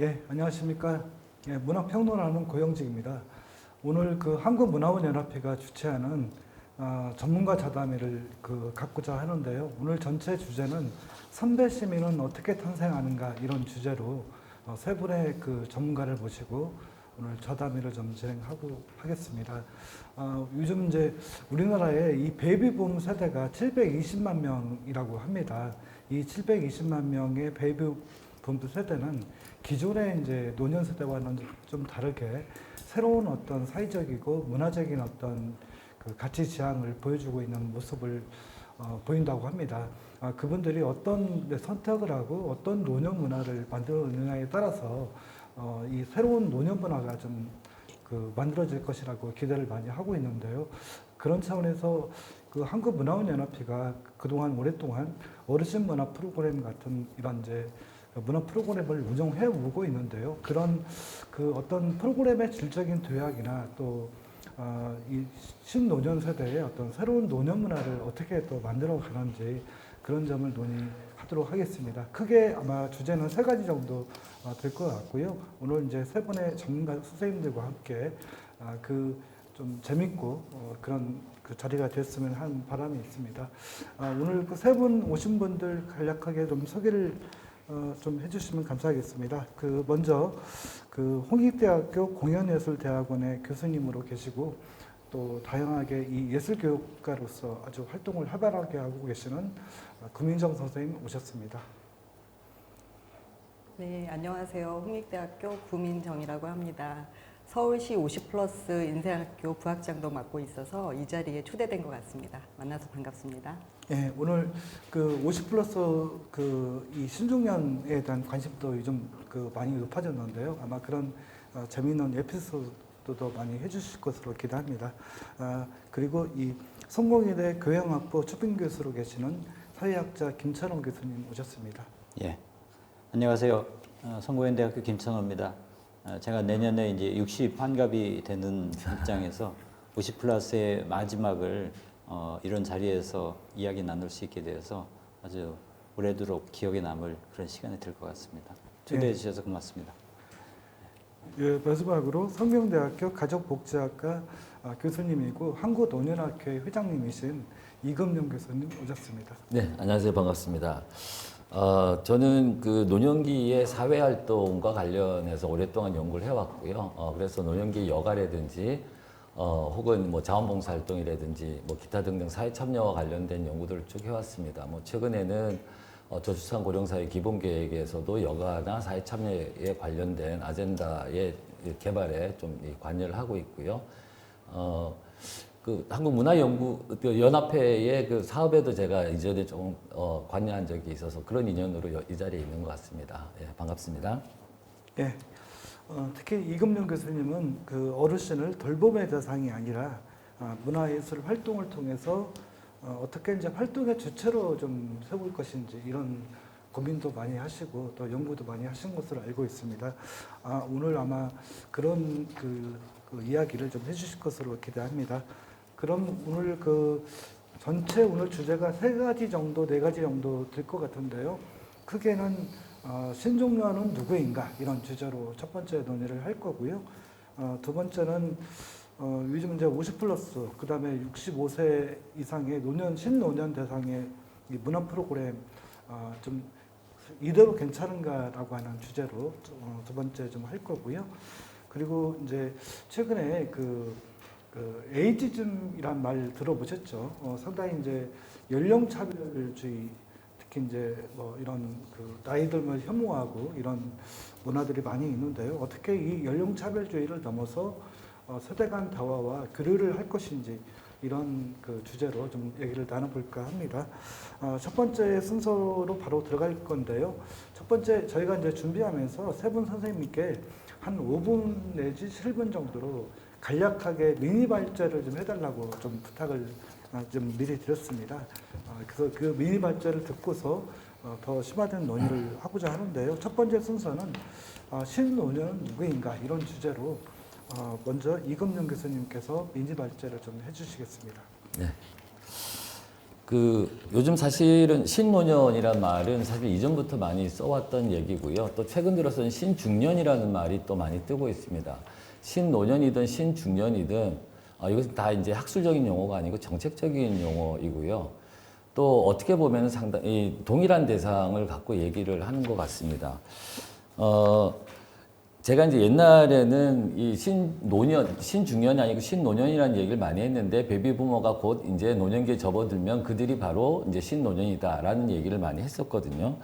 예, 안녕하십니까. 예, 문학평론하는 고영직입니다. 오늘 그 한국문화원연합회가 주최하는 전문가 자담회를 갖고자 하는데요. 오늘 전체 주제는 선배 시민은 어떻게 탄생하는가 이런 주제로 세 분의 그 전문가를 모시고 오늘 자담회를 좀 진행하고 하겠습니다. 요즘 이제 우리나라의 이 베이비붐 세대가 720만 명이라고 합니다. 이 720만 명의 베이비붐 세대는 기존의 이제 노년 세대와는 좀 다르게 새로운 어떤 사회적이고 문화적인 어떤 그 가치 지향을 보여주고 있는 모습을 보인다고 합니다. 그분들이 어떤 선택을 하고 어떤 노년 문화를 만들느냐에 따라서 이 새로운 노년 문화가 좀 만들어질 것이라고 기대를 많이 하고 있는데요. 그런 차원에서 그 한국문화원연합회가 그동안 오랫동안 어르신 문화 프로그램 같은 이런 이제 문화 프로그램을 운영해 오고 있는데요. 그런 그 어떤 프로그램의 질적인 도약이나 또 이 신노년 세대의 어떤 새로운 노년 문화를 어떻게 또 만들어 가는지 그런 점을 논의하도록 하겠습니다. 크게 아마 주제는 세 가지 정도 될 것 같고요. 오늘 이제 세 분의 전문가 선생님들과 함께 그 좀 재밌고 그런 그 자리가 됐으면 하는 바람이 있습니다. 오늘 그 세 분 오신 분들 간략하게 좀 소개를 좀 해주시면 감사하겠습니다. 먼저 홍익대학교 공연예술대학원의 교수님으로 계시고 또 다양하게 이 예술교육가로서 아주 활동을 활발하게 하고 계시는 구민정 선생님 오셨습니다. 네, 안녕하세요. 홍익대학교 구민정이라고 합니다. 서울시 50+ 인생학교 부학장도 맡고 있어서 이 자리에 초대된 것 같습니다. 만나서 반갑습니다. 네, 오늘 50+ 이 신중년에 대한 관심도 요즘 많이 높아졌는데요. 아마 그런 재미있는 에피소드도 많이 해주실 것으로 기대합니다. 그리고 이 성공회대 교양학부 초빙교수로 계시는 사회학자 김찬호 교수님 오셨습니다. 예, 안녕하세요. 성공회대학교 김찬호입니다. 제가 내년에 이제 60 환갑이 되는 입장에서 50+의 마지막을 이런 자리에서 이야기 나눌 수 있게 되어서 아주 오래도록 기억에 남을 그런 시간이 될 것 같습니다. 초대해 주셔서 고맙습니다. 예, 마지막으로 성명대학교 가족복지학과 교수님이고 한국노년학회 회장님이신 이금용 교수님 오셨습니다. 네, 안녕하세요. 반갑습니다. 저는 그 노년기의 사회활동과 관련해서 오랫동안 연구를 해왔고요. 그래서 노년기 여가라든지 혹은 뭐 자원봉사활동이라든지 뭐 기타 등등 사회참여와 관련된 연구들을 쭉 해왔습니다. 뭐 최근에는 저출산 고령사회 기본계획에서도 여가나 사회참여에 관련된 아젠다의 개발에 좀 관여를 하고 있고요. 한국문화연합회의 그 사업에도 제가 이전에 좀 관여한 적이 있어서 그런 인연으로 이 자리에 있는 것 같습니다. 예, 반갑습니다. 예, 특히 이금용 교수님은 그 어르신을 돌봄의 대상이 아니라 문화예술 활동을 통해서 어떻게 이제 활동의 주체로 좀 세울 것인지 이런 고민도 많이 하시고 또 연구도 많이 하신 것으로 알고 있습니다. 오늘 아마 그런 그 이야기를 좀 해주실 것으로 기대합니다. 그럼 오늘 전체 오늘 주제가 세 가지 정도, 네 가지 정도 될 것 같은데요. 크게는 신중년은 누구인가 이런 주제로 첫 번째 논의를 할 거고요. 두 번째는 요즘 이제 50+, 그 다음에 65세 이상의 신노년 대상의 이 문화 프로그램 좀 이대로 괜찮은가라고 하는 주제로 두 번째 좀 할 거고요. 그리고 이제 최근에 에이지즘이란 말 들어보셨죠? 상당히 이제 연령차별주의, 특히 이제 뭐 이런 나이 들면 혐오하고 이런 문화들이 많이 있는데요. 어떻게 이 연령차별주의를 넘어서 세대 간 대화와 교류를 할 것인지 이런 주제로 좀 얘기를 나눠볼까 합니다. 첫 번째 순서로 바로 들어갈 건데요. 첫 번째 저희가 이제 준비하면서 세 분 선생님께 한 5분 내지 7분 정도로 간략하게 미니 발제를 좀 해달라고 좀 부탁을 좀 미리 드렸습니다. 그래서 그 미니 발제를 듣고서 더 심화된 논의를 하고자 하는데요. 첫 번째 순서는 신노년은 누구인가 이런 주제로 먼저 이금용 교수님께서 미니 발제를 좀 해주시겠습니다. 네. 요즘 사실은 신노년이란 말은 사실 이전부터 많이 써왔던 얘기고요. 또 최근 들어서는 신중년이라는 말이 또 많이 뜨고 있습니다. 신노년이든 신중년이든 이것은 다 이제 학술적인 용어가 아니고 정책적인 용어이고요. 또 어떻게 보면 상당히 동일한 대상을 갖고 얘기를 하는 것 같습니다. 제가 이제 옛날에는 이 신노년, 신중년이 아니고 신노년이라는 얘기를 많이 했는데 베이비부머가 곧 이제 노년기에 접어들면 그들이 바로 이제 신노년이다라는 얘기를 많이 했었거든요.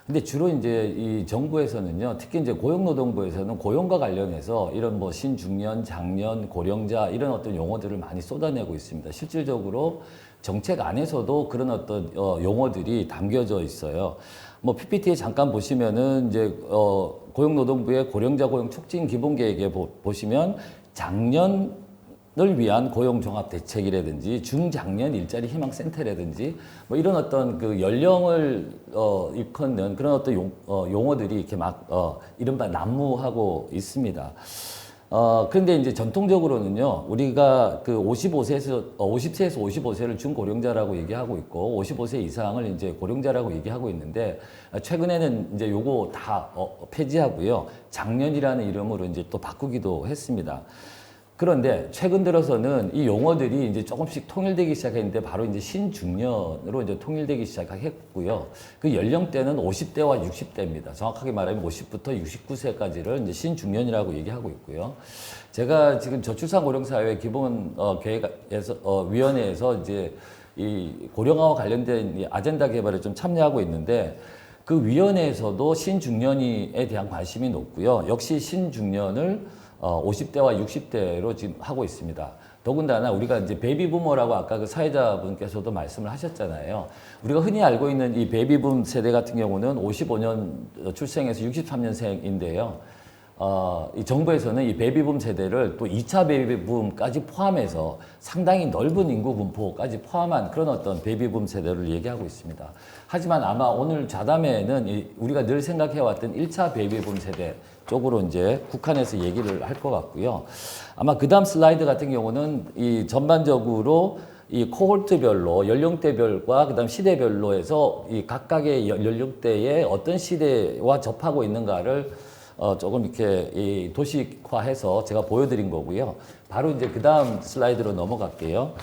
근데 주로 이제 이 정부에서는요, 특히 이제 고용노동부에서는 고용과 관련해서 이런 뭐 신중년, 장년, 고령자 이런 어떤 용어들을 많이 쏟아내고 있습니다. 실질적으로 정책 안에서도 그런 어떤 용어들이 담겨져 있어요. 뭐 PPT에 잠깐 보시면은 이제 고용노동부의 고령자 고용 촉진 기본계획에 보시면 작년을 위한 고용 종합 대책이라든지 중장년 일자리 희망 센터라든지 뭐 이런 어떤 그 연령을 일컫는 그런 어떤 용어들이 이렇게 막 이른바 난무하고 있습니다. 그런데 이제 전통적으로는요, 우리가 그 50세에서 55세를 중고령자라고 얘기하고 있고, 55세 이상을 이제 고령자라고 얘기하고 있는데, 최근에는 이제 요거 다 폐지하고요, 장년이라는 이름으로 이제 또 바꾸기도 했습니다. 그런데 최근 들어서는 이 용어들이 이제 조금씩 통일되기 시작했는데 바로 이제 신중년으로 이제 통일되기 시작했고요. 그 연령대는 50대와 60대입니다. 정확하게 말하면 50부터 69세까지를 이제 신중년이라고 얘기하고 있고요. 제가 지금 저출산 고령사회 기본 계획에서 위원회에서 이제 이 고령화와 관련된 이 아젠다 개발에 좀 참여하고 있는데 그 위원회에서도 신중년에 대한 관심이 높고요. 역시 신중년을 50대와 60대로 지금 하고 있습니다. 더군다나 우리가 이제 베이비부머라고 아까 그 사회자분께서도 말씀을 하셨잖아요. 우리가 흔히 알고 있는 이 베이비붐 세대 같은 경우는 55년 출생해서 63년생인데요. 이 정부에서는 이 베이비붐 세대를 또 2차 베이비붐까지 포함해서 상당히 넓은 인구 분포까지 포함한 그런 어떤 베이비붐 세대를 얘기하고 있습니다. 하지만 아마 오늘 좌담회는 우리가 늘 생각해왔던 1차 베이비붐 세대 쪽으로 이제 국한해서 얘기를 할 것 같고요. 아마 그 다음 슬라이드 같은 경우는 이 전반적으로 이 코홀트별로 연령대별과 그다음 시대별로 해서 이 각각의 연령대에 어떤 시대와 접하고 있는가를 조금 이렇게 이 도식화해서 제가 보여드린 거고요. 바로 이제 그 다음 슬라이드로 넘어갈게요.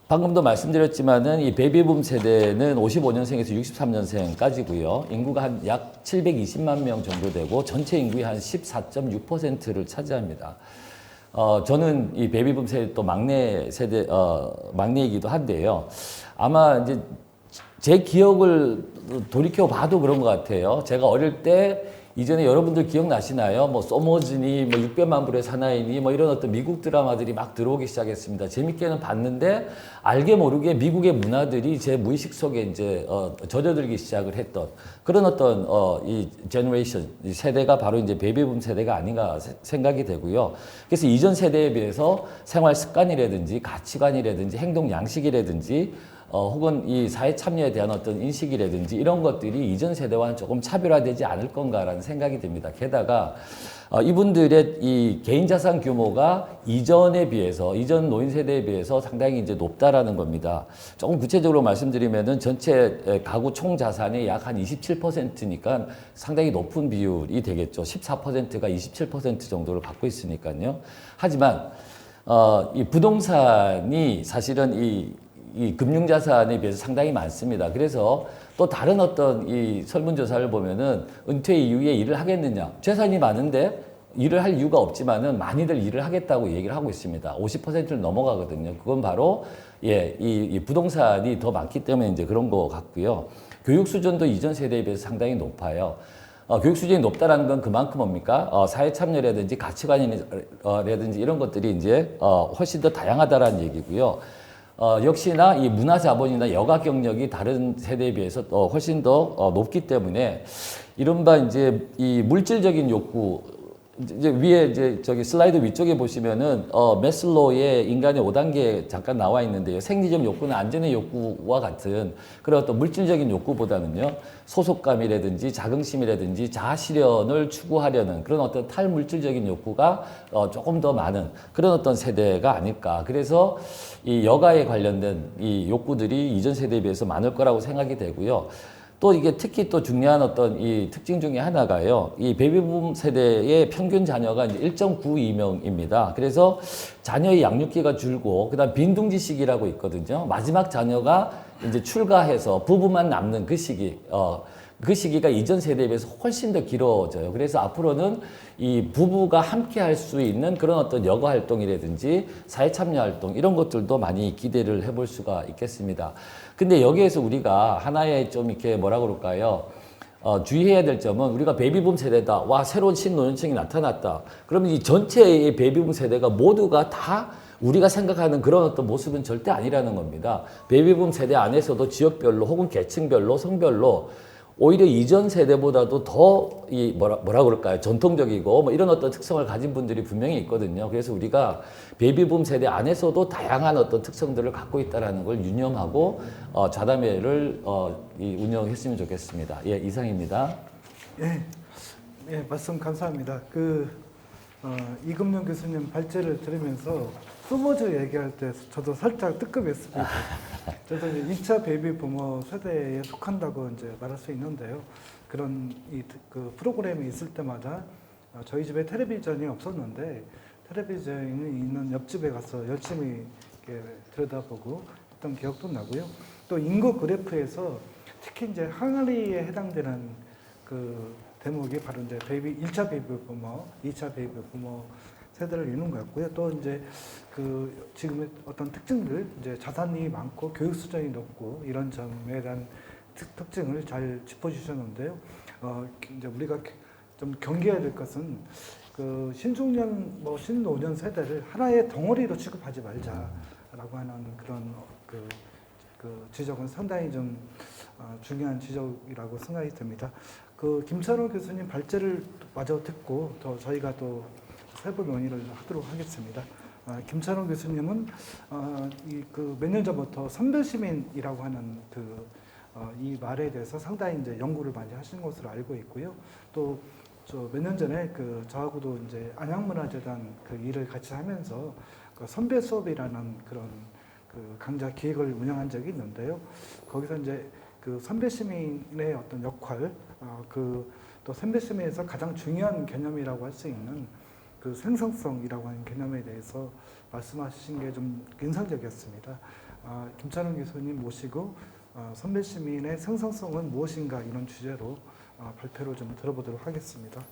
방금도 말씀드렸지만은 이 베이비붐 세대는 55년생에서 63년생까지고요. 인구가 한 약 720만 명 정도 되고 전체 인구의 한 14.6%를 차지합니다. 저는 이 베이비붐 세대 또 막내 세대 막내이기도 한데요. 아마 이제 제 기억을 돌이켜 봐도 그런 것 같아요. 제가 어릴 때 이전에 여러분들 기억나시나요? 뭐 소머즈니, 뭐 600만 불의 사나이니, 뭐 이런 어떤 미국 드라마들이 막 들어오기 시작했습니다. 재밌게는 봤는데 알게 모르게 미국의 문화들이 제 무의식 속에 이제 젖어들기 시작을 했던 그런 어떤 이 제너레이션, 이 세대가 바로 이제 베이비붐 세대가 아닌가 생각이 되고요. 그래서 이전 세대에 비해서 생활 습관이라든지 가치관이라든지 행동 양식이라든지 혹은 이 사회 참여에 대한 어떤 인식이라든지 이런 것들이 이전 세대와는 조금 차별화되지 않을 건가라는 생각이 듭니다. 게다가 이분들의 이 개인 자산 규모가 이전에 비해서, 이전 노인 세대에 비해서 상당히 이제 높다라는 겁니다. 조금 구체적으로 말씀드리면은 전체 가구 총 자산의 약 한 27%니까 상당히 높은 비율이 되겠죠. 14%가 27% 정도를 갖고 있으니까요. 하지만 이 부동산이 사실은 이 금융자산에 비해서 상당히 많습니다. 그래서 또 다른 어떤 이 설문조사를 보면은 은퇴 이후에 일을 하겠느냐. 재산이 많은데 일을 할 이유가 없지만은 많이들 일을 하겠다고 얘기를 하고 있습니다. 50%를 넘어가거든요. 그건 바로 이 부동산이 더 많기 때문에 이제 그런 것 같고요. 교육 수준도 이전 세대에 비해서 상당히 높아요. 교육 수준이 높다라는 건 그만큼 뭡니까? 사회 참여라든지 가치관이라든지 이런 것들이 이제 훨씬 더 다양하다라는 얘기고요. 역시나 이 문화 자본이나 여가 경력이 다른 세대에 비해서 훨씬 더 높기 때문에 이른바 이제 이 물질적인 욕구 이제 위에 이제 저기 슬라이드 위쪽에 보시면은 메슬로우의 인간의 5단계 잠깐 나와 있는데요. 생리적 욕구는 안전의 욕구와 같은 그런 어떤 물질적인 욕구보다는요. 소속감이라든지 자긍심이라든지 자아 실현을 추구하려는 그런 어떤 탈물질적인 욕구가 조금 더 많은 그런 어떤 세대가 아닐까. 그래서 이 여가에 관련된 이 욕구들이 이전 세대에 비해서 많을 거라고 생각이 되고요. 또 이게 특히 또 중요한 어떤 이 특징 중에 하나가요. 이 베이비붐 세대의 평균 자녀가 이제 1.92명입니다. 그래서 자녀의 양육기가 줄고 그다음 빈둥지 시기라고 있거든요. 마지막 자녀가 이제 출가해서 부부만 남는 그 시기. 그 시기가 이전 세대에 비해서 훨씬 더 길어져요. 그래서 앞으로는 이 부부가 함께 할 수 있는 그런 어떤 여가 활동이라든지 사회 참여 활동 이런 것들도 많이 기대를 해볼 수가 있겠습니다. 근데 여기에서 우리가 하나의 좀 이렇게 뭐라 그럴까요? 주의해야 될 점은 우리가 베이비붐 세대다. 와, 새로운 신노년층이 나타났다. 그러면 이 전체의 베이비붐 세대가 모두가 다 우리가 생각하는 그런 어떤 모습은 절대 아니라는 겁니다. 베이비붐 세대 안에서도 지역별로 혹은 계층별로 성별로 오히려 이전 세대보다도 더 이 뭐라 그럴까요? 전통적이고 뭐 이런 어떤 특성을 가진 분들이 분명히 있거든요. 그래서 우리가 베이비붐 세대 안에서도 다양한 어떤 특성들을 갖고 있다라는 걸 유념하고 좌담회를 운영했으면 좋겠습니다. 예, 이상입니다. 예, 예, 말씀 감사합니다. 이금용 교수님 발제를 들으면서 소머즈 얘기할 때 저도 살짝 뜨끔했습니다. 그래서 이제 2차 베이비 부모 세대에 속한다고 이제 말할 수 있는데요. 그런 그 프로그램이 있을 때마다 저희 집에 텔레비전이 없었는데 텔레비전이 있는 옆집에 가서 열심히 이렇게 들여다보고 했던 기억도 나고요. 또 인구 그래프에서 특히 이제 항아리에 해당되는 그 대목이 바로 이제 1차 베이비 부모, 2차 베이비 부모 세대를 이루는 것 같고요. 또 이제 그 지금의 어떤 특징들, 이제 자산이 많고 교육 수준이 높고 이런 점에 대한 특징을 잘 짚어주셨는데요. 이제 우리가 좀 경계해야 될 것은 그 신중년, 신노년 세대를 하나의 덩어리로 취급하지 말자라고 하는 그런 그 지적은 상당히 좀 중요한 지적이라고 생각이 듭니다. 그 김찬호 교수님 발제를 마저 듣고 더 저희가 또 세부 논의를 하도록 하겠습니다. 김찬호 교수님은 몇 년 전부터 선별시민이라고 하는 이 말에 대해서 상당히 이제 연구를 많이 하신 것으로 알고 있고요. 또 몇 년 전에 저하고도 이제 안양문화재단 일을 같이 하면서 선배 수업이라는 그런 강좌 기획을 운영한 적이 있는데요. 거기서 이제 선배 시민의 어떤 역할, 또 선배 시민에서 가장 중요한 개념이라고 할 수 있는 생성성이라고 하는 개념에 대해서 말씀하신 게 좀 인상적이었습니다. 김찬원 교수님 모시고 선배 시민의 생성성은 무엇인가 이런 주제로 발표를 좀 들어보도록 하겠습니다.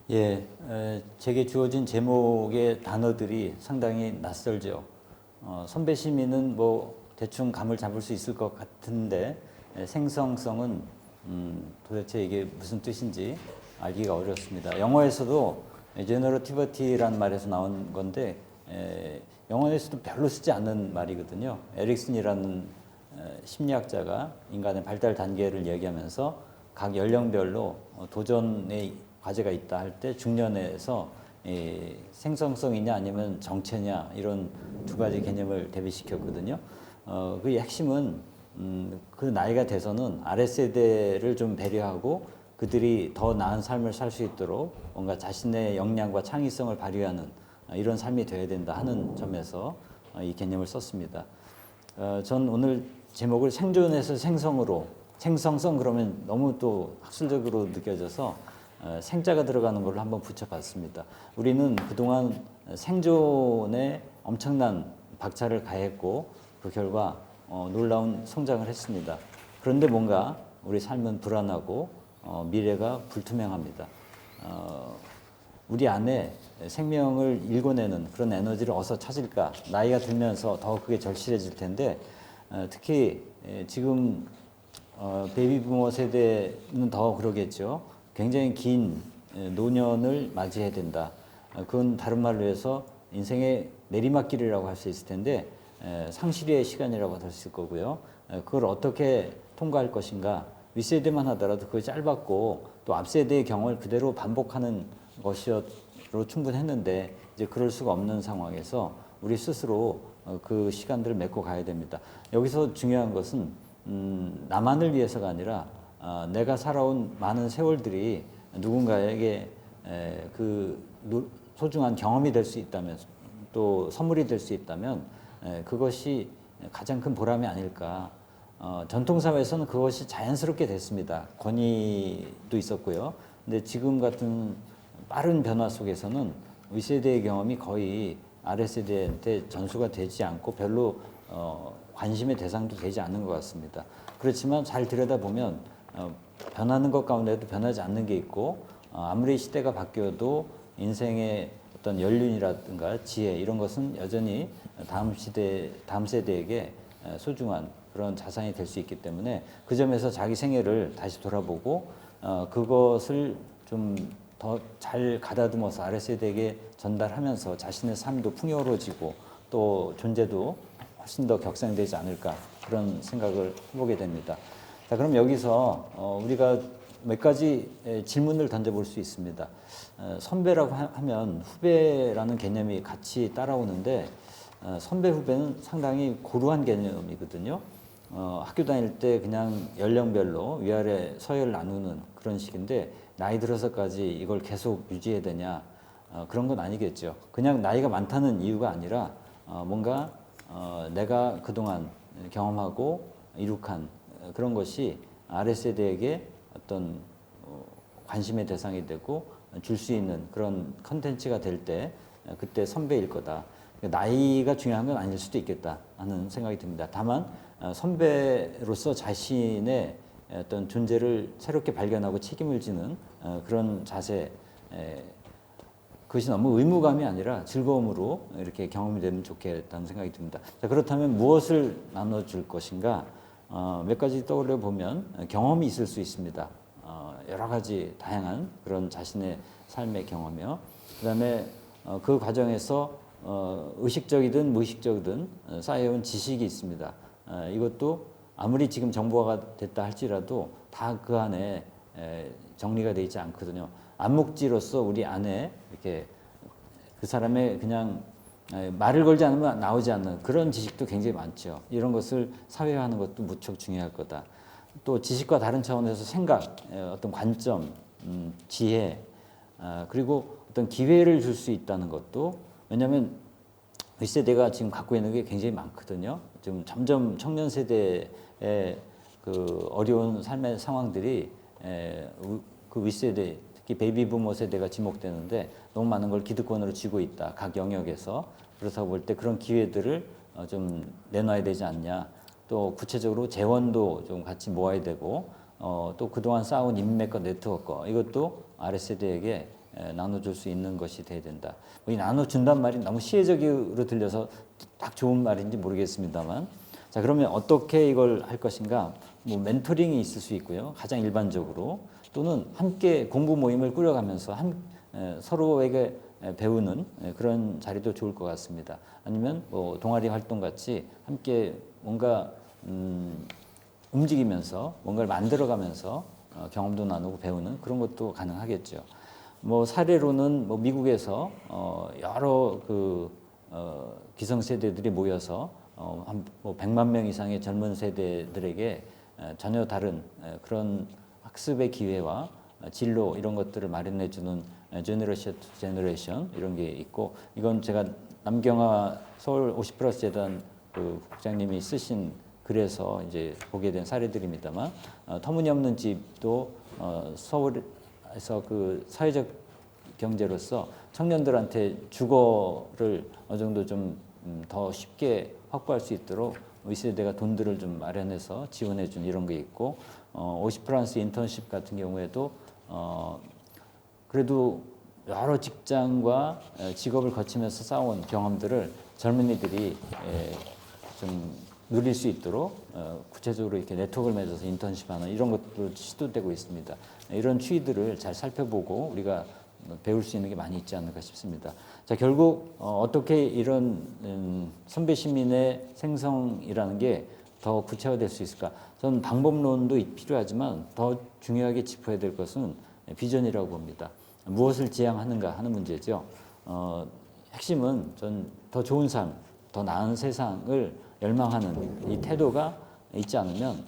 예, 제게 주어진 제목의 단어들이 상당히 낯설죠. 선배 시민은 뭐 대충 감을 잡을 수 있을 것 같은데 생성성은 도대체 이게 무슨 뜻인지 알기가 어렵습니다. 영어에서도 제너러티비티라는 말에서 나온 건데 영어에서도 별로 쓰지 않는 말이거든요. 에릭슨이라는 심리학자가 인간의 발달 단계를 얘기하면서 각 연령별로 도전의 과제가 있다 할 때 중년에서 생성성이냐 아니면 정체냐 이런 두 가지 개념을 대비시켰거든요. 그 핵심은 그 나이가 돼서는 아랫세대를 좀 배려하고 그들이 더 나은 삶을 살 수 있도록 뭔가 자신의 역량과 창의성을 발휘하는 이런 삶이 되어야 된다 하는 점에서 이 개념을 썼습니다. 전 오늘 제목을 생존에서 생성으로, 생성성 그러면 너무 또 학술적으로 느껴져서 생자가 들어가는 걸로 한번 붙여봤습니다. 우리는 그동안 생존에 엄청난 박차를 가했고 그 결과 놀라운 성장을 했습니다. 그런데 뭔가 우리 삶은 불안하고 미래가 불투명합니다. 우리 안에 생명을 일궈내는 그런 에너지를 어디서 찾을까? 나이가 들면서 더 그게 절실해질 텐데 특히 지금 베이비 부모 세대는 더 그러겠죠. 굉장히 긴 노년을 맞이해야 된다. 그건 다른 말로 해서 인생의 내리막길이라고 할 수 있을 텐데 상실의 시간이라고 할 수 있을 거고요. 그걸 어떻게 통과할 것인가. 윗세대만 하더라도 그게 짧았고 또 앞세대의 경험을 그대로 반복하는 충분했는데 이제 그럴 수가 없는 상황에서 우리 스스로 그 시간들을 메꿔 가야 됩니다. 여기서 중요한 것은 나만을 위해서가 아니라 내가 살아온 많은 세월들이 누군가에게 그 소중한 경험이 될 수 있다면 또 선물이 될 수 있다면 그것이 가장 큰 보람이 아닐까. 전통사회에서는 그것이 자연스럽게 됐습니다. 권위도 있었고요. 근데 지금 같은 빠른 변화 속에서는 윗세대의 경험이 거의 아랫세대한테 전수가 되지 않고 별로 관심의 대상도 되지 않는 것 같습니다. 그렇지만 잘 들여다보면 변하는 것 가운데도 변하지 않는 게 있고 아무리 시대가 바뀌어도 인생의 어떤 연륜이라든가 지혜 이런 것은 여전히 다음 세대에게 소중한 그런 자산이 될 수 있기 때문에 그 점에서 자기 생애를 다시 돌아보고 그것을 좀 더 잘 가다듬어서 아랫세대에게 전달하면서 자신의 삶도 풍요로워지고 또 존재도 훨씬 더 격상되지 않을까 그런 생각을 해보게 됩니다. 자, 그럼 여기서 우리가 몇 가지 질문을 던져볼 수 있습니다. 선배라고 하면 후배라는 개념이 같이 따라오는데 선배 후배는 상당히 고루한 개념이거든요. 학교 다닐 때 그냥 연령별로 위아래 서열 나누는 그런 식인데 나이 들어서까지 이걸 계속 유지해야 되냐 그런 건 아니겠죠. 그냥 나이가 많다는 이유가 아니라 뭔가 내가 그동안 경험하고 이룩한 그런 것이 아랫세대에게 어떤 관심의 대상이 되고 줄 수 있는 그런 컨텐츠가 될 때 그때 선배일 거다. 나이가 중요한 건 아닐 수도 있겠다 하는 생각이 듭니다. 다만 선배로서 자신의 어떤 존재를 새롭게 발견하고 책임을 지는 그런 자세, 그것이 너무 의무감이 아니라 즐거움으로 이렇게 경험이 되면 좋겠다는 생각이 듭니다. 자, 그렇다면 무엇을 나눠줄 것인가? 몇 가지 떠올려 보면 경험이 있을 수 있습니다. 여러 가지 다양한 그런 자신의 삶의 경험이요. 그다음에 그 과정에서 의식적이든 무의식적이든 쌓여온 지식이 있습니다. 이것도 아무리 지금 정보화가 됐다 할지라도 다 그 안에 정리가 되어 있지 않거든요. 암묵지로서 우리 안에 이렇게 그 사람의 그냥 말을 걸지 않으면 나오지 않는 그런 지식도 굉장히 많죠. 이런 것을 사회화하는 것도 무척 중요할 거다. 또 지식과 다른 차원에서 생각, 어떤 관점, 지혜, 그리고 어떤 기회를 줄 수 있다는 것도 왜냐하면 윗세대가 지금 갖고 있는 게 굉장히 많거든요. 지금 점점 청년 세대의 그 어려운 삶의 상황들이 그 윗세대 특히 베이비부머 세대가 지목되는데 너무 많은 걸 기득권으로 쥐고 있다. 각 영역에서. 그래서 볼 때 그런 기회들을 좀 내놔야 되지 않냐. 또 구체적으로 재원도 좀 같이 모아야 되고 또 그동안 쌓아온 인맥과 네트워크 이것도 아랫세대에게 나눠줄 수 있는 것이 돼야 된다. 이 나눠준단 말이 너무 시혜적으로 들려서 딱 좋은 말인지 모르겠습니다만 자 그러면 어떻게 이걸 할 것인가 뭐 멘토링이 있을 수 있고요. 가장 일반적으로 또는 함께 공부 모임을 꾸려가면서 서로에게 배우는 그런 자리도 좋을 것 같습니다. 아니면 뭐 동아리 활동 같이 함께 뭔가 움직이면서 뭔가를 만들어가면서 경험도 나누고 배우는 그런 것도 가능하겠죠. 뭐 사례로는 뭐 미국에서 여러 그 기성세대들이 모여서 한 뭐 100만 명 이상의 젊은 세대들에게 전혀 다른 그런 학습의 기회와 진로 이런 것들을 마련해 주는 제너레이션 투 제너레이션 이런 게 있고 이건 제가 남경화 서울 50+ 재단 그 국장님이 쓰신 글에서 이제 보게 된 사례들입니다만 터무니없는 집도 서울에서 그 사회적 경제로서 청년들한테 주거를 어느 정도 좀 더 쉽게 확보할 수 있도록 윗세대가 돈들을 좀 마련해서 지원해 준 이런 게 있고 50+ 인턴십 같은 경우에도 그래도 여러 직장과 직업을 거치면서 쌓아온 경험들을 젊은이들이 좀 누릴 수 있도록 구체적으로 이렇게 네트워크를 맺어서 인턴십하는 이런 것도 시도되고 있습니다. 이런 추이들을 잘 살펴보고 우리가 배울 수 있는 게 많이 있지 않을까 싶습니다. 자 결국 어떻게 이런 선배 시민의 생성이라는 게 더 구체화될 수 있을까? 저는 방법론도 필요하지만 더 중요하게 짚어야 될 것은 비전이라고 봅니다. 무엇을 지향하는가 하는 문제죠. 핵심은 전 더 좋은 삶, 더 나은 세상을 열망하는 이 태도가 있지 않으면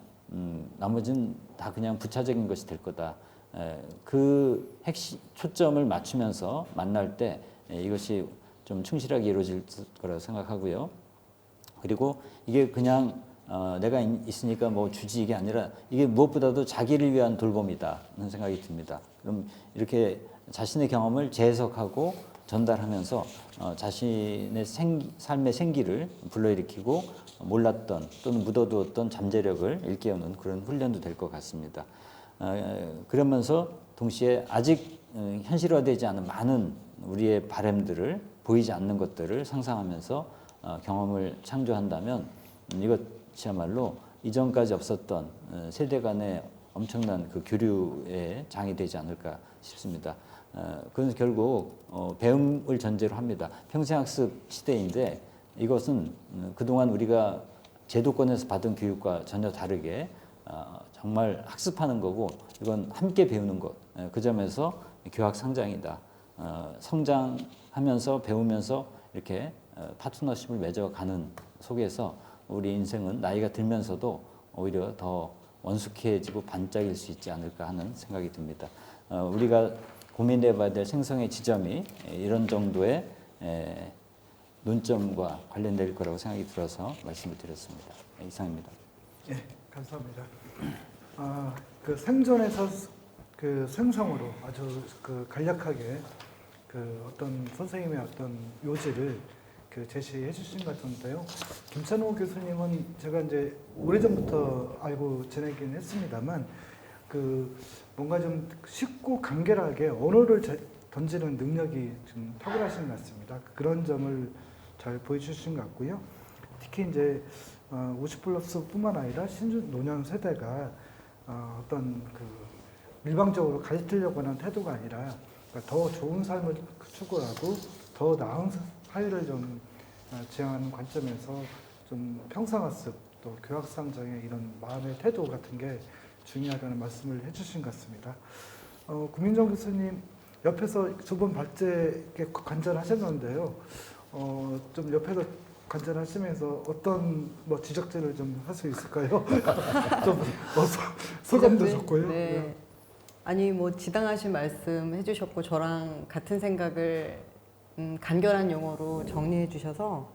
나머지는 다 그냥 부차적인 것이 될 거다. 그 핵심 초점을 맞추면서 만날 때 이것이 좀 충실하게 이루어질 거라고 생각하고요. 그리고 이게 그냥 내가 있으니까 뭐 주지 이게 아니라 이게 무엇보다도 자기를 위한 돌봄이다 하는 생각이 듭니다. 그럼 이렇게 자신의 경험을 재해석하고 전달하면서 자신의 삶의 생기를 불러일으키고 몰랐던 또는 묻어두었던 잠재력을 일깨우는 그런 훈련도 될 것 같습니다. 그러면서 동시에 아직 현실화되지 않은 많은 우리의 바람들을 보이지 않는 것들을 상상하면서 경험을 창조한다면 이것이야말로 이전까지 없었던 세대 간의 엄청난 그 교류의 장이 되지 않을까 싶습니다. 그건 결국 배움을 전제로 합니다. 평생학습 시대인데 이것은 그동안 우리가 제도권에서 받은 교육과 전혀 다르게 정말 학습하는 거고 이건 함께 배우는 것. 그 점에서 교학 상장이다. 성장하면서 배우면서 이렇게 파트너십을 맺어가는 속에서 우리 인생은 나이가 들면서도 오히려 더 원숙해지고 반짝일 수 있지 않을까 하는 생각이 듭니다. 우리가 고민해봐야 될 생성의 지점이 이런 정도의 논점과 관련될 거라고 생각이 들어서 말씀을 드렸습니다. 이상입니다. 예, 감사합니다. 그 생존에서 그 생성으로 아주 그 간략하게 그 어떤 선생님의 어떤 요지를 그 제시해 주신 것 같은데요. 김찬호 교수님은 제가 이제 오래전부터 알고 지내긴 했습니다만 그 뭔가 좀 쉽고 간결하게 언어를 던지는 능력이 좀 탁월하신 것 같습니다. 그런 점을 잘 보여주신 것 같고요. 특히 이제 50플러스뿐만 아니라 신준 노년 세대가 어떤 그 일방적으로 가르치려고 하는 태도가 아니라 그러니까 더 좋은 삶을 추구하고 더 나은 사회를 좀 지향하는 관점에서 좀 평생학습 또 교학상정의 이런 마음의 태도 같은 게 중요하다는 말씀을 해주신 것 같습니다. 구민정 교수님 옆에서 두 분 발제 관전하셨는데요. 좀 옆에서 관전하시면서 어떤 뭐 지적들을 좀 할 수 있을까요? 좀 소감도 좋고요. 네. 아니 뭐 지당하신 말씀 해주셨고 저랑 같은 생각을 간결한 용어로 정리해 주셔서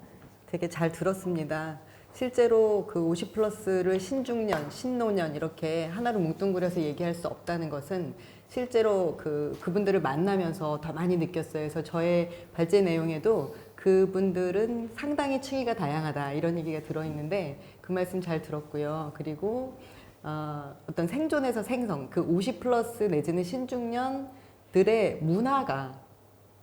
되게 잘 들었습니다. 실제로 그 50플러스를 신중년, 신노년 이렇게 하나로 뭉뚱그려서 얘기할 수 없다는 것은 실제로 그분들을 만나면서 더 많이 느꼈어요. 그래서 저의 발제 내용에도 그분들은 상당히 층위가 다양하다 이런 얘기가 들어있는데 그 말씀 잘 들었고요. 그리고 어떤 생존에서 생성, 그 50플러스 내지는 신중년들의 문화가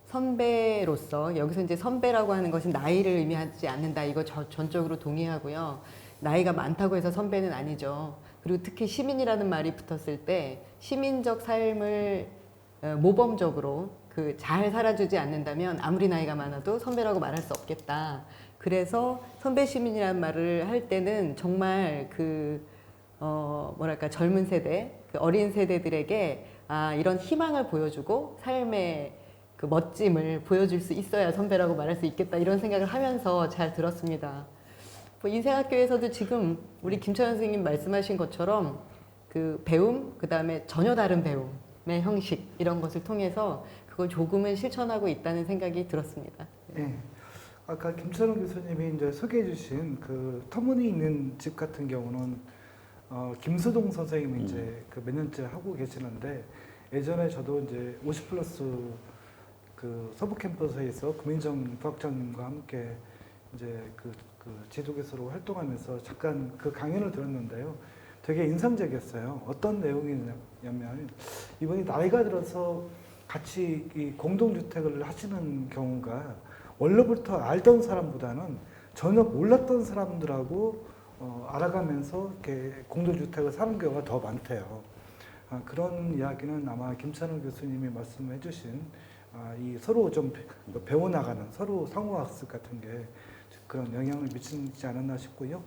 선배로서 여기서 이제 선배라고 하는 것은 나이를 의미하지 않는다. 이거 전적으로 동의하고요. 나이가 많다고 해서 선배는 아니죠. 그리고 특히 시민이라는 말이 붙었을 때 시민적 삶을 모범적으로 잘 살아주지 않는다면 아무리 나이가 많아도 선배라고 말할 수 없겠다. 그래서 선배 시민이라는 말을 할 때는 정말 뭐랄까 젊은 세대, 어린 세대들에게 이런 희망을 보여주고 삶의 그 멋짐을 보여줄 수 있어야 선배라고 말할 수 있겠다 이런 생각을 하면서 잘 들었습니다. 뭐 인생학교에서도 지금 우리 김찬현 선생님 말씀하신 것처럼 그 배움, 그 다음에 전혀 다른 배움의 형식 이런 것을 통해서 그걸 조금은 실천하고 있다는 생각이 들었습니다. 네. 아까 김찬호 교수님이 이제 소개해 주신 그 터무니있는 집 같은 경우는 김수동 선생님이 이제 그 몇 년째 하고 계시는데 예전에 저도 이제 50플러스 그 서부 캠퍼스에서 구민정 부학장님과 함께 이제 그 지도교수로 활동하면서 잠깐 그 강연을 들었는데요. 되게 인상적이었어요. 어떤 내용이냐면 이분이 나이가 들어서 같이 이 공동주택을 하시는 경우가 원래부터 알던 사람보다는 전혀 몰랐던 사람들하고 알아가면서 이렇게 공동주택을 사는 경우가 더 많대요. 그런 이야기는 아마 김찬호 교수님이 말씀해 주신 이 서로 좀 배워나가는 서로 상호학습 같은 게 그런 영향을 미치지 않았나 싶고요.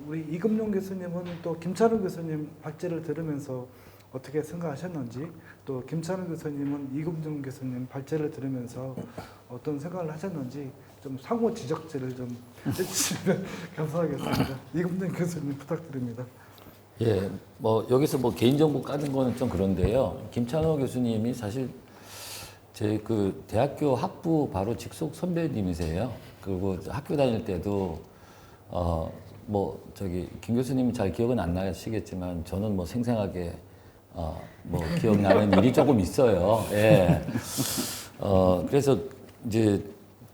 우리 이금용 교수님은 또 김찬호 교수님 발제를 들으면서 어떻게 생각하셨는지, 또 김찬우 교수님은 이금준 교수님 발제를 들으면서 어떤 생각을 하셨는지 좀 상호 지적질을 좀 해주시면 감사하겠습니다. 이금준 교수님 부탁드립니다. 예, 뭐 여기서 뭐 개인정보 까는 거는 좀 그런데요. 김찬호 교수님이 사실 제 그 대학교 학부 바로 직속 선배님이세요. 그리고 학교 다닐 때도 뭐 저기 김 교수님은 잘 기억은 안 나시겠지만 저는 뭐 생생하게 뭐 기억나는 일이 조금 있어요. 예. 그래서 이제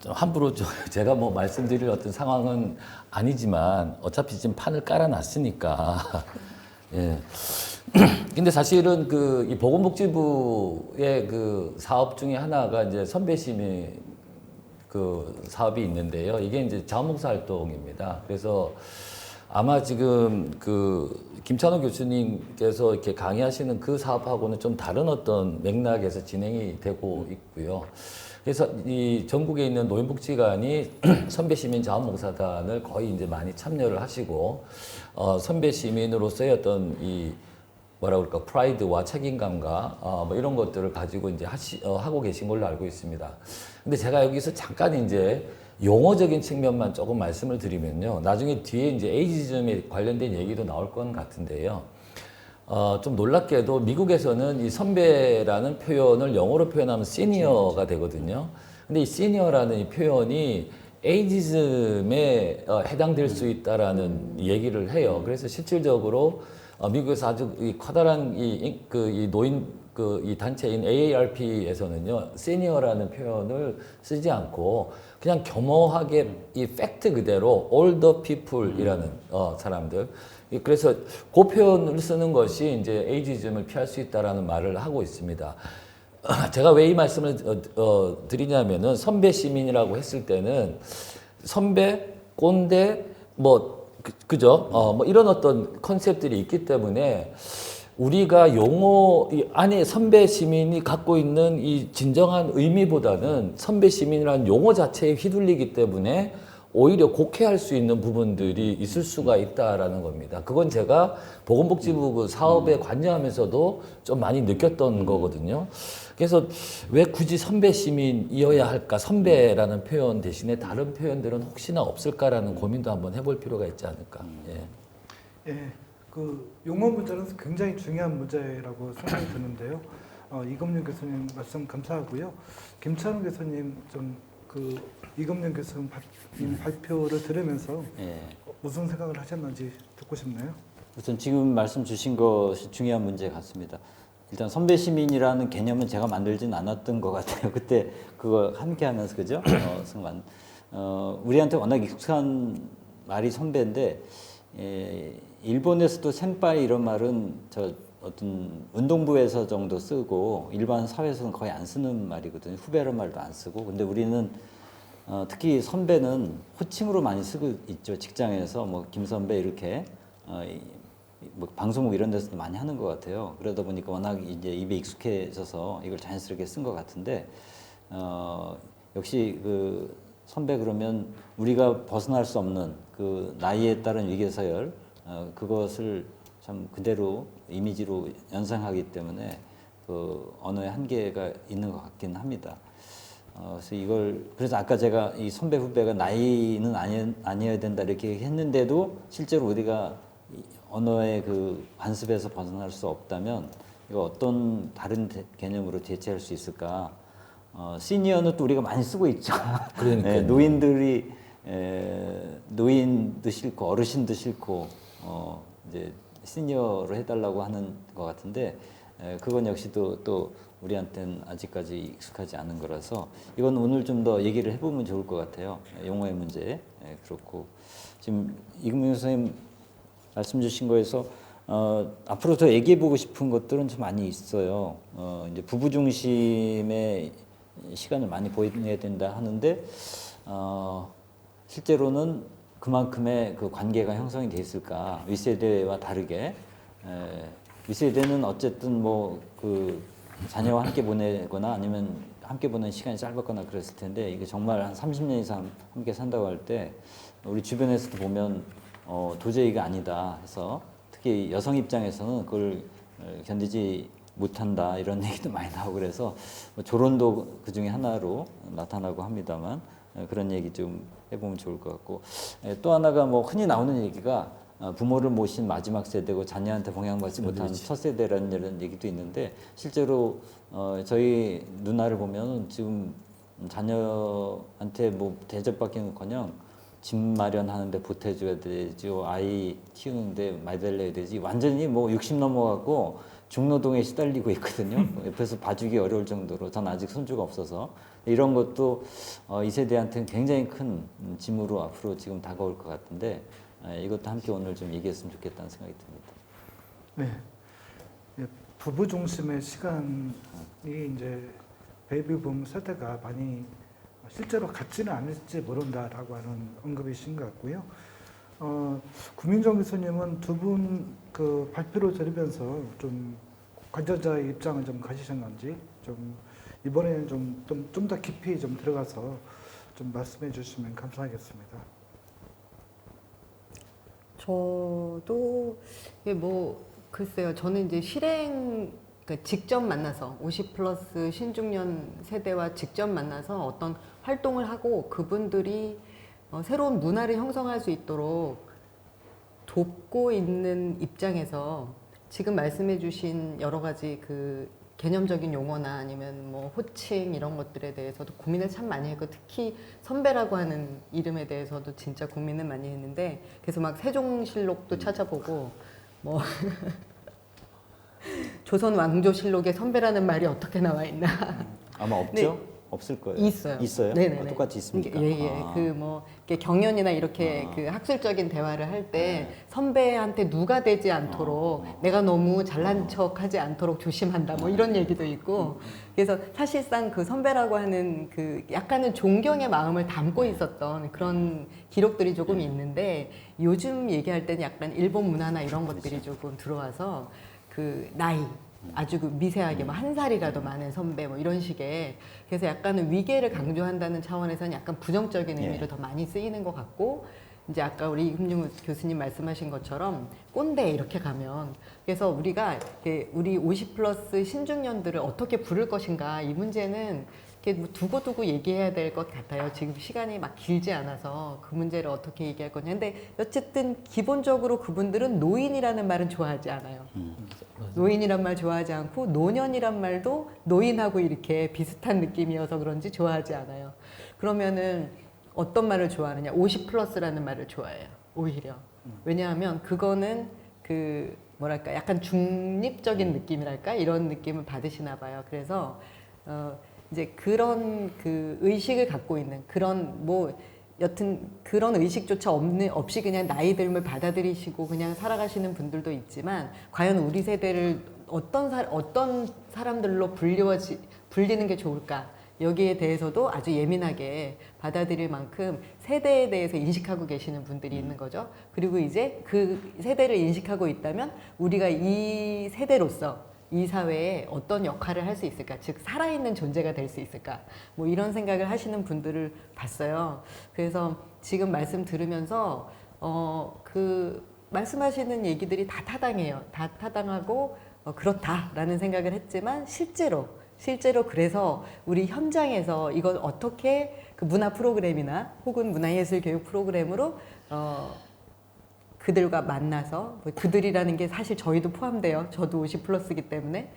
함부로 제가 뭐 말씀드릴 어떤 상황은 아니지만 어차피 지금 판을 깔아놨으니까. 예. 근데 사실은 그 이 보건복지부의 그 사업 중에 하나가 이제 선배심의 그 사업이 있는데요. 이게 이제 자원봉사 활동입니다. 그래서 아마 지금 그 김찬호 교수님께서 이렇게 강의하시는 그 사업하고는 좀 다른 어떤 맥락에서 진행이 되고 있고요. 그래서 이 전국에 있는 노인복지관이 선배시민 자원봉사단을 거의 이제 많이 참여를 하시고, 선배시민으로서의 어떤 이 뭐라 그럴까, 프라이드와 책임감과 뭐 이런 것들을 가지고 이제 하고 계신 걸로 알고 있습니다. 근데 제가 여기서 잠깐 이제 용어적인 측면만 조금 말씀을 드리면요. 나중에 뒤에 이제 에이지즘에 관련된 얘기도 나올 건 같은데요. 좀 놀랍게도 미국에서는 이 선배라는 표현을 영어로 표현하면 시니어가 되거든요. 근데 이 시니어라는 이 표현이 에이지즘에 해당될 수 있다라는 얘기를 해요. 그래서 실질적으로 미국에서 아주 이 커다란 이 노인 이 단체인 AARP에서는요, 시니어라는 표현을 쓰지 않고 그냥 겸허하게 이 팩트 그대로 older people이라는 사람들. 그래서 그 표현을 쓰는 것이 이제 에이지즘을 피할 수 있다라는 말을 하고 있습니다. 제가 왜 이 말씀을 드리냐면은 선배 시민이라고 했을 때는 선배, 꼰대, 뭐 그죠? 뭐 이런 어떤 컨셉들이 있기 때문에 우리가 용어 안에 선배 시민이 갖고 있는 이 진정한 의미보다는 선배 시민이라는 용어 자체에 휘둘리기 때문에 오히려 곡해할 수 있는 부분들이 있을 수가 있다라는 겁니다. 그건 제가 보건복지부 그 사업에 관여하면서도 좀 많이 느꼈던 거거든요. 그래서 왜 굳이 선배 시민이어야 할까? 선배라는 표현 대신에 다른 표현들은 혹시나 없을까라는 고민도 한번 해볼 필요가 있지 않을까. 예. 예, 그 용어 문제는 굉장히 중요한 문제라고 생각이 드는데요. 이금윤 교수님 말씀 감사하고요. 김찬우 교수님 좀 그 이금윤 교수님 발표를 들으면서 예. 무슨 생각을 하셨는지 듣고 싶네요. 우선 지금 말씀 주신 것이 중요한 문제 같습니다. 일단 선배 시민이라는 개념은 제가 만들진 않았던 것 같아요. 그때 그거 함께 하면서, 그죠? 승관. 우리한테 워낙 익숙한 말이 선배인데, 일본에서도 센파이 이런 말은 저 어떤 운동부에서 정도 쓰고 일반 사회에서는 거의 안 쓰는 말이거든요. 후배란 말도 안 쓰고. 근데 우리는 특히 선배는 호칭으로 많이 쓰고 있죠. 직장에서 뭐 김선배 이렇게 뭐 방송국 이런 데서도 많이 하는 것 같아요. 그러다 보니까 워낙 이제 입에 익숙해져서 이걸 자연스럽게 쓴 것 같은데, 역시 그 선배 그러면 우리가 벗어날 수 없는 그 나이에 따른 위계서열, 그것을 참 그대로 이미지로 연상하기 때문에 그 언어의 한계가 있는 것 같긴 합니다. 그래서 아까 제가 이 선배 후배가 나이는 아니어야 된다 이렇게 했는데도 실제로 우리가 언어의 그 관습에서 벗어날 수 없다면 이거 어떤 다른 개념으로 대체할 수 있을까? 시니어는 또 우리가 많이 쓰고 있죠. 그러니까요. 노인들이 노인도 싫고 어르신도 싫고 이제 시니어로 해달라고 하는 것 같은데, 그건 역시 또 우리한테는 아직까지 익숙하지 않은 거라서 이건 오늘 좀 더 얘기를 해보면 좋을 것 같아요. 용어의 문제. 그렇고 지금 이금민 선생님 말씀 주신 거에서 앞으로 더 얘기해보고 싶은 것들은 좀 많이 있어요. 이제 부부 중심의 시간을 많이 보내야 된다 하는데, 실제로는 그만큼의 그 관계가 형성이 돼 있을까? 윗세대와 다르게. 윗세대는 어쨌든 뭐 그 자녀와 함께 보내거나 아니면 함께 보낸 시간이 짧았거나 그랬을 텐데, 이게 정말 한 30년 이상 함께 산다고 할 때 우리 주변에서도 보면 도저히가 아니다 해서, 특히 여성 입장에서는 그걸 견디지 못한다 이런 얘기도 많이 나오고 그래서 뭐 조론도 그 중에 하나로 나타나고 합니다만 그런 얘기 좀 해보면 좋을 것 같고 또 하나가 뭐 흔히 나오는 얘기가 부모를 모신 마지막 세대고 자녀한테 봉양받지 못한 첫 세대라는 이런 얘기도 있는데 실제로 저희 누나를 보면 지금 자녀한테 뭐 대접받기는커녕 집 마련하는데 보태줘야 되죠. 아이 키우는데 말달려야 되지. 완전히 뭐 60 넘어가고 중노동에 시달리고 있거든요. 옆에서 봐주기 어려울 정도로. 전 아직 손주가 없어서 이런 것도 이 세대한테는 굉장히 큰 짐으로 앞으로 지금 다가올 것 같은데 이것도 함께 오늘 좀 얘기했으면 좋겠다는 생각이 듭니다. 네, 부부 중심의 시간이 이제 베이비붐 세대가 많이 실제로 같지는 않을지 모른다라고 하는 언급이신 것 같고요. 구민정 교수님은 두 분 그 발표를 들으면서 좀 관전자의 입장을 좀 가지셨는지 좀 이번에는 좀 더 깊이 좀 들어가서 좀 말씀해 주시면 감사하겠습니다. 저도 이게 뭐 글쎄요. 저는 이제 그러니까 직접 만나서 50 플러스 신중년 세대와 직접 만나서 어떤 활동을 하고 그분들이 새로운 문화를 형성할 수 있도록 돕고 있는 입장에서 지금 말씀해 주신 여러 가지 그 개념적인 용어나 아니면 뭐 호칭 이런 것들에 대해서도 고민을 참 많이 했고 특히 선배라고 하는 이름에 대해서도 진짜 고민을 많이 했는데 그래서 막 세종실록도 찾아보고 뭐 조선 왕조실록에 선배라는 말이 어떻게 나와 있나 아마 없죠? 네. 없을 거예요. 있어요. 있어요? 네네네. 똑같이 있습니까? 예. 그 뭐 경연이나 이렇게 그 학술적인 대화를 할 때 선배한테 누가 되지 않도록 내가 너무 잘난 척하지 않도록 조심한다. 뭐 이런 얘기도 있고. 그래서 사실상 그 선배라고 하는 그 약간은 존경의 마음을 담고 있었던 그런 기록들이 조금 있는데 요즘 얘기할 때는 약간 일본 문화나 이런 것들이 조금 들어와서 그 나이 아주 그 미세하게 뭐 한 살이라도 많은 선배 뭐 이런 식의 그래서 약간은 위계를 강조한다는 차원에서는 약간 부정적인 의미로 더 많이 쓰이는 것 같고 이제 아까 우리 이금중 교수님 말씀하신 것처럼 꼰대 이렇게 가면 그래서 우리가 우리 50 플러스 신중년들을 어떻게 부를 것인가 이 문제는 이렇게 뭐 두고두고 얘기해야 될 것 같아요. 지금 시간이 막 길지 않아서 그 문제를 어떻게 얘기할 거냐. 근데 어쨌든 기본적으로 그분들은 노인이라는 말은 좋아하지 않아요. 노인이란 말 좋아하지 않고 노년이란 말도 노인하고 이렇게 비슷한 느낌이어서 그런지 좋아하지 않아요. 그러면은 어떤 말을 좋아하느냐? 50 플러스라는 말을 좋아해요. 오히려. 왜냐하면 그거는 그 뭐랄까 약간 중립적인 느낌이랄까 이런 느낌을 받으시나 봐요. 그래서 이제 그런 그 의식을 갖고 있는 그런 뭐 여튼 그런 의식조차 없이 그냥 나이 듦을 받아들이시고 그냥 살아가시는 분들도 있지만 과연 우리 세대를 어떤 사람들로 불리는 게 좋을까 여기에 대해서도 아주 예민하게 받아들일 만큼 세대에 대해서 인식하고 계시는 분들이 있는 거죠. 그리고 이제 그 세대를 인식하고 있다면 우리가 이 세대로서 이 사회에 어떤 역할을 할 수 있을까? 즉 살아있는 존재가 될 수 있을까? 뭐 이런 생각을 하시는 분들을 봤어요. 그래서 지금 말씀 들으면서 그 말씀하시는 얘기들이 다 타당해요. 다 타당하고 그렇다라는 생각을 했지만 실제로 그래서 우리 현장에서 이걸 어떻게 그 문화 프로그램이나 혹은 문화예술 교육 프로그램으로 그들과 만나서 그들이라는 게 사실 저희도 포함돼요. 저도 50 플러스이기 때문에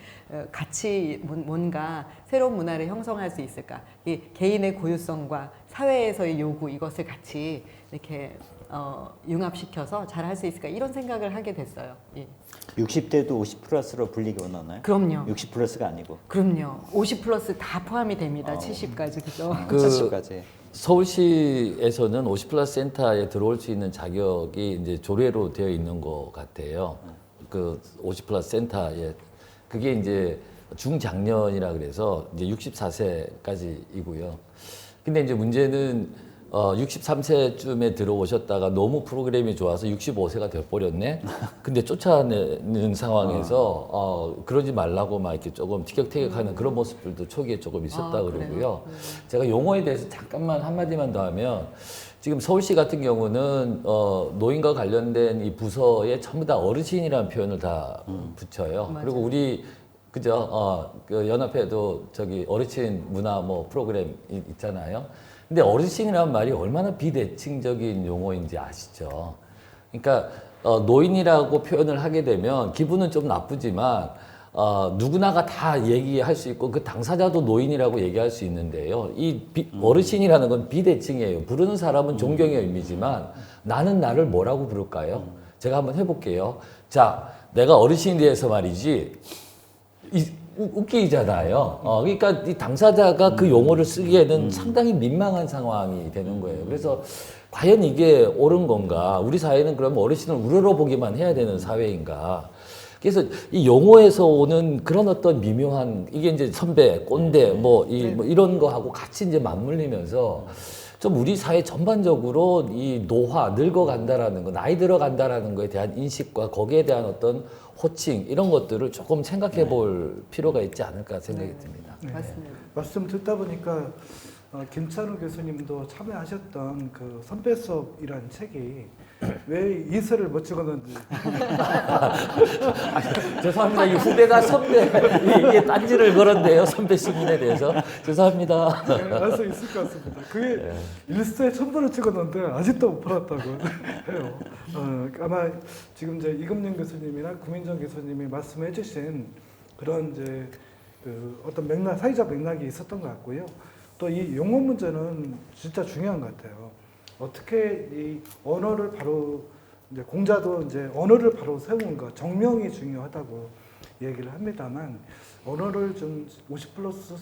같이 뭔가 새로운 문화를 형성할 수 있을까? 이 개인의 고유성과 사회에서의 요구 이것을 같이 이렇게 융합시켜서 잘 할 수 있을까? 이런 생각을 하게 됐어요. 예. 60대도 50 플러스로 불리기 원하나요? 그럼요. 60 플러스가 아니고. 그럼요. 50 플러스 다 포함이 됩니다. 70까지 그죠? 70까지. 서울시에서는 50 플러스 센터에 들어올 수 있는 자격이 이제 조례로 되어 있는 것 같아요. 그 50 플러스 센터에 그게 이제 중장년이라 그래서 이제 64세까지이고요. 근데 이제 문제는 63세쯤에 들어오셨다가 너무 프로그램이 좋아서 65세가 돼버렸네. 근데 쫓아내는 상황에서 그러지 말라고 막 이렇게 조금 티격태격하는 그런 모습들도 초기에 조금 있었다 그러고요. 제가 용어에 대해서 잠깐만 한마디만 더 하면 지금 서울시 같은 경우는 노인과 관련된 이 부서에 전부 다 어르신이라는 표현을 다 붙여요. 맞아요. 그리고 우리 그죠? 그 연합회도 저기 어르신 문화 뭐 프로그램 있잖아요. 근데 어르신이라는 말이 얼마나 비대칭적인 용어인지 아시죠? 그러니까 노인이라고 표현을 하게 되면 기분은 좀 나쁘지만 누구나가 다 얘기할 수 있고 그 당사자도 노인이라고 얘기할 수 있는데요. 이 어르신이라는 건 비대칭이에요. 부르는 사람은 존경의 의미지만 나는 나를 뭐라고 부를까요? 제가 한번 해볼게요. 자, 내가 어르신에 대해서 말이지 웃기잖아요. 그러니까 이 당사자가 그 용어를 쓰기에는 상당히 민망한 상황이 되는 거예요. 그래서 과연 이게 옳은 건가? 우리 사회는 그럼 어르신을 우러러보기만 해야 되는 사회인가? 그래서 이 용어에서 오는 그런 어떤 미묘한 이게 이제 선배, 꼰대 뭐 이런 거하고 같이 이제 맞물리면서 좀 우리 사회 전반적으로 이 노화, 늙어간다라는 거, 나이 들어간다라는 거에 대한 인식과 거기에 대한 어떤 호칭 이런 것들을 조금 생각해 볼 필요가 있지 않을까 생각이 듭니다. 네. 맞습니다. 말씀 듣다 보니까 김찬우 교수님도 참여하셨던 그 선배 수업이라는 책이 왜 이슬을 못 찍었는지 죄송합니다. 이 후배가 선배 이게 딴지를 걸었네요. 선배 시민에 대해서 죄송합니다. 알 수 있을 것 같습니다. 그게 일세 천번을 찍었는데 아직도 못 팔았다고 해요. 아마 지금 이제 이금영 교수님이나 구민정 교수님이 말씀해주신 그런 이제 그 어떤 맥락, 사회적 맥락이 있었던 것 같고요. 또 이 용어 문제는 진짜 중요한 것 같아요. 어떻게 이 언어를 바로 이제 공자도 이제 언어를 바로 세우는 것, 정명이 중요하다고 얘기를 합니다만 언어를 좀 50 플러스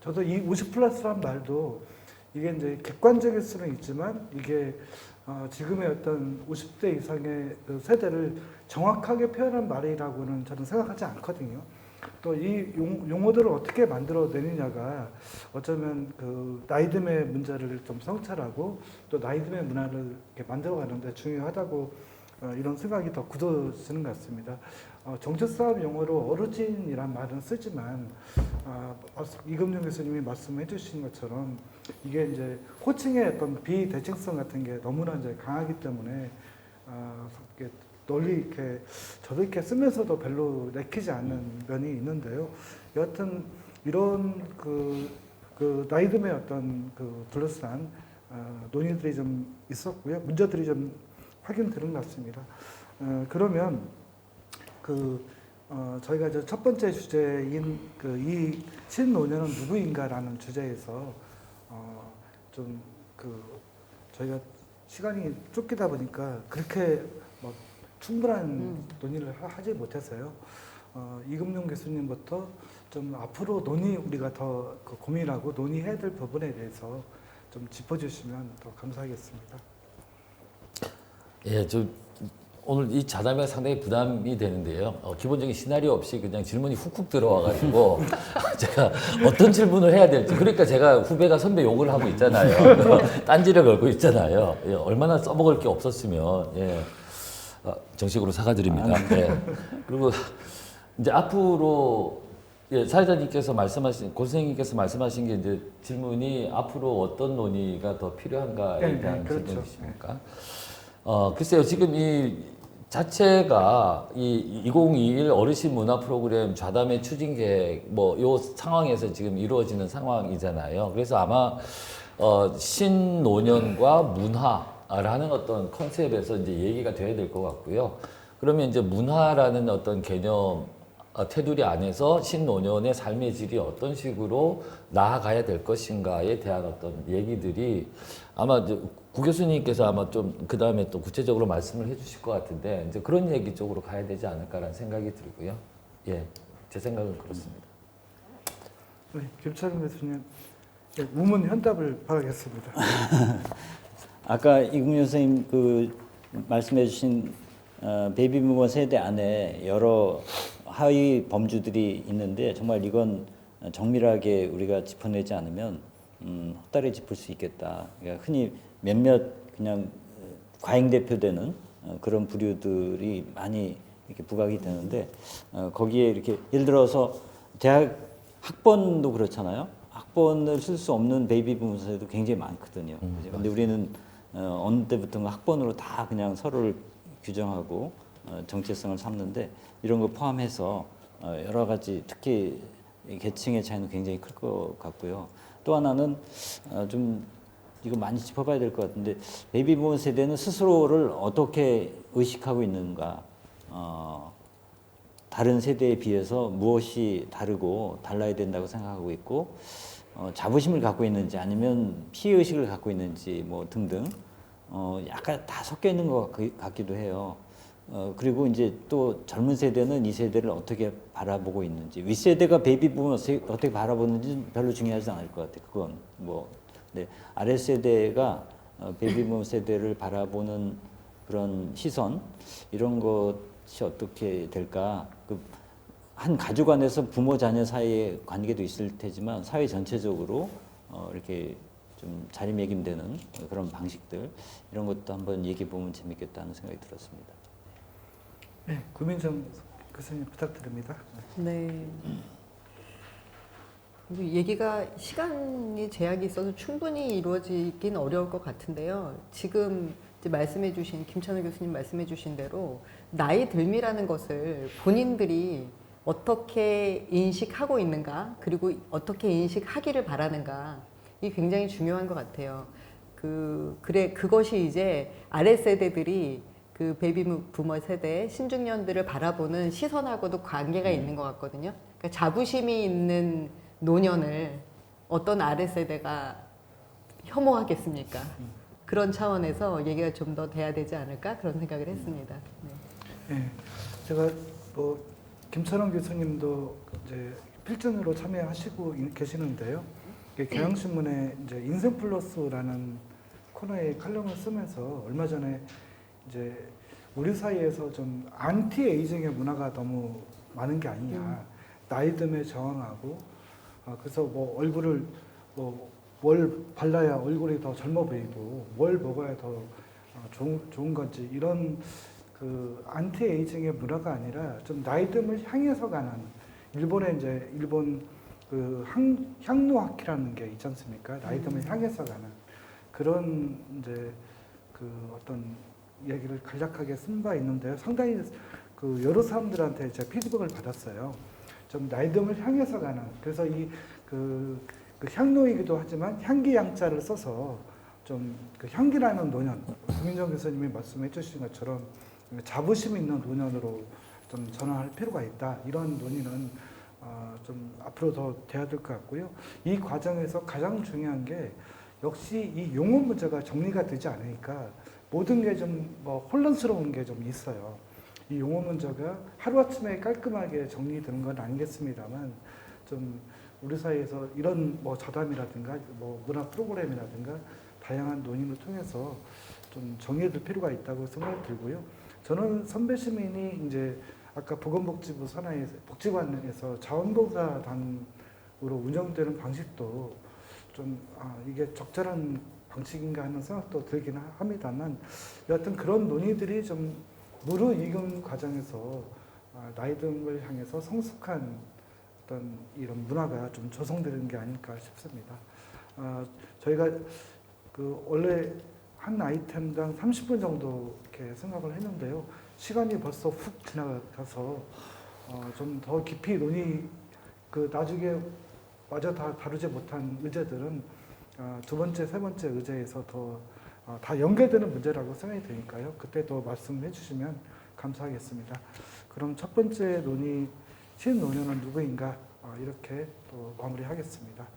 저도 이 50 플러스란 말도 이게 이제 객관적일 수는 있지만 이게 지금의 어떤 50대 이상의 그 세대를 정확하게 표현한 말이라고는 저는 생각하지 않거든요. 또 이 용어들을 어떻게 만들어내느냐가 어쩌면 그 나이듦의 문제를 좀 성찰하고 또 나이듦의 문화를 이렇게 만들어가는데 중요하다고 이런 생각이 더 굳어지는 것 같습니다. 정책사업 용어로 어르신이란 말은 쓰지만 이금영 교수님이 말씀해 주신 것처럼 이게 이제 호칭의 어떤 비대칭성 같은 게 너무나 이제 강하기 때문에 이렇게 널리 이렇게 저도 이렇게 쓰면서도 별로 내키지 않는 면이 있는데요. 여하튼 이런 그 나이듦의 어떤 그 둘러싼 논의들이 좀 있었고요. 문제들이 좀 확인되는 것 같습니다. 그러면 저희가 이제 첫 번째 주제인 이 신노년은 누구인가라는 주제에서 좀 저희가 시간이 쫓기다 보니까 그렇게 뭐 충분한 논의를 하지 못해서요. 이금용 교수님부터 좀 앞으로 우리가 더 고민하고 논의해야 될 부분에 대해서 좀 짚어주시면 더 감사하겠습니다. 예, 오늘 이 자담회가 상당히 부담이 되는데요. 기본적인 시나리오 없이 그냥 질문이 훅훅 들어와가지고 제가 어떤 질문을 해야 될지 그러니까 제가 후배가 선배 욕을 하고 있잖아요. 딴지를 걸고 있잖아요. 예, 얼마나 써먹을 게 없었으면 예. 정식으로 사과드립니다. 네. 그리고 이제 앞으로 사회자님께서 말씀하신 고선생님께서 말씀하신 게 이제 질문이 앞으로 어떤 논의가 더 필요한가에 대한 그렇죠. 질문이십니까? 글쎄요 지금 이 자체가 이 2021 어르신 문화 프로그램 좌담회 추진 계획 요 상황에서 지금 이루어지는 상황이잖아요. 그래서 아마 신노년과 문화라는 어떤 컨셉에서 이제 얘기가 돼야 될 것 같고요. 그러면 이제 문화라는 어떤 개념 테두리 안에서 신노년의 삶의 질이 어떤 식으로 나아가야 될 것인가에 대한 어떤 얘기들이 아마 이제 구 교수님께서 아마 좀 그 다음에 또 구체적으로 말씀을 해주실 것 같은데 이제 그런 얘기 쪽으로 가야 되지 않을까라는 생각이 들고요. 예, 제 생각은 그렇습니다. 네, 김찬우 교수님 우문 현답을 바라겠습니다. 아까 이금용 선생님 말씀해주신 베이비부머 세대 안에 여러 하위 범주들이 있는데 정말 이건 정밀하게 우리가 짚어내지 않으면 헛다리 짚을 수 있겠다. 그러니까 흔히 몇몇 그냥 과잉대표되는 그런 부류들이 많이 이렇게 부각이 되는데 거기에 이렇게 예를 들어서 대학 학번도 그렇잖아요. 학번을 쓸 수 없는 베이비부머 세대도 굉장히 많거든요. 그런데 우리는 어느 때부터인가 학번으로 다 그냥 서로를 규정하고 정체성을 삼는데 이런 거 포함해서 여러 가지 특히 계층의 차이는 굉장히 클 것 같고요. 또 하나는 좀 이거 많이 짚어봐야 될 것 같은데 베이비부머 세대는 스스로를 어떻게 의식하고 있는가, 다른 세대에 비해서 무엇이 다르고 달라야 된다고 생각하고 있고 자부심을 갖고 있는지 아니면 피해 의식을 갖고 있는지 뭐 등등 약간 다 섞여 있는 것 같기도 해요. 그리고 이제 또 젊은 세대는 이 세대를 어떻게 바라보고 있는지 윗세대가 베이비부머 어떻게 바라보는지 별로 중요하지 않을 것 같아요. 그건 뭐 네, 아랫세대가 베이비부머 세대를 바라보는 그런 시선 이런 것이 어떻게 될까? 한 가족 안에서 부모 자녀 사이의 관계도 있을 테지만 사회 전체적으로 이렇게 좀 자리매김되는 그런 방식들 이런 것도 한번 얘기해 보면 재밌겠다는 생각이 들었습니다. 네, 구민정 교수님 부탁드립니다. 네. 그리고 얘기가 시간이 제약이 있어서 충분히 이루어지긴 어려울 것 같은데요. 지금 이제 말씀해주신 김찬호 교수님 말씀해주신 대로 나이 들미라는 것을 본인들이 어떻게 인식하고 있는가, 그리고 어떻게 인식하기를 바라는가, 이게 굉장히 중요한 것 같아요. 그것이 이제 아랫세대들이 그 베이비부머 세대 신중년들을 바라보는 시선하고도 관계가 있는 것 같거든요. 그러니까 자부심이 있는 노년을 어떤 아랫세대가 혐오하겠습니까? 그런 차원에서 얘기가 좀 더 돼야 되지 않을까 그런 생각을 했습니다. 네. 네, 제가 뭐 김철원 교수님도 이제 필진으로 참여하시고 계시는데요. 경향신문에 이제 인생 플러스라는 코너에 칼럼을 쓰면서 얼마 전에 이제 우리 사이에서 좀 안티 에이징의 문화가 너무 많은 게 아니냐. 나이 듦에 저항하고 그래서 뭐 얼굴을 뭘 발라야 얼굴이 더 젊어 보이고 뭘 먹어야 더 좋은 건지 이런 그 안티 에이징의 문화가 아니라 좀 나이 듦을 향해서 가는 일본 그 향노학이라는 게 있지 않습니까? 나이 듦을 향해서 가는 그런 이제 그 어떤 얘기를 간략하게 쓴 바 있는데요. 상당히 그 여러 사람들한테 제 피드백을 받았어요. 좀 나이 듦을 향해서 가는 그래서 그 향노이기도 하지만 향기 양자를 써서 좀 그 향기라는 노년 구민정 교수님이 말씀해 주신 것처럼 자부심 있는 노년으로 좀 전환할 필요가 있다. 이런 논의는 좀 앞으로 더 돼야 될 것 같고요. 이 과정에서 가장 중요한 게 역시 이 용어 문제가 정리가 되지 않으니까 모든 게 좀 뭐 혼란스러운 게 좀 있어요. 이 용어 문제가 하루아침에 깔끔하게 정리되는 건 아니겠습니다만 좀 우리 사이에서 이런 뭐 자담이라든가 뭐 문화 프로그램이라든가 다양한 논의를 통해서 좀 정리될 필요가 있다고 생각이 들고요. 저는 선배 시민이 이제 아까 보건복지부 산하에 복지관에서 자원봉사단으로 운영되는 방식도 좀 이게 적절한 방식인가 하는 생각도 들긴 합니다만 여하튼 그런 논의들이 좀 무르익은 과정에서 나이 듦을 향해서 성숙한 어떤 이런 문화가 좀 조성되는 게 아닐까 싶습니다. 저희가 그 원래 한 아이템당 30분 정도 이렇게 생각을 했는데요. 시간이 벌써 훅 지나가서 좀 더 깊이 그 나중에 마저 다 다루지 못한 의제들은 두 번째, 세 번째 의제에서 다 연계되는 문제라고 생각이 되니까요. 그때 또 말씀해 주시면 감사하겠습니다. 그럼 첫 번째 논의, 신노년은 누구인가 이렇게 또 마무리하겠습니다.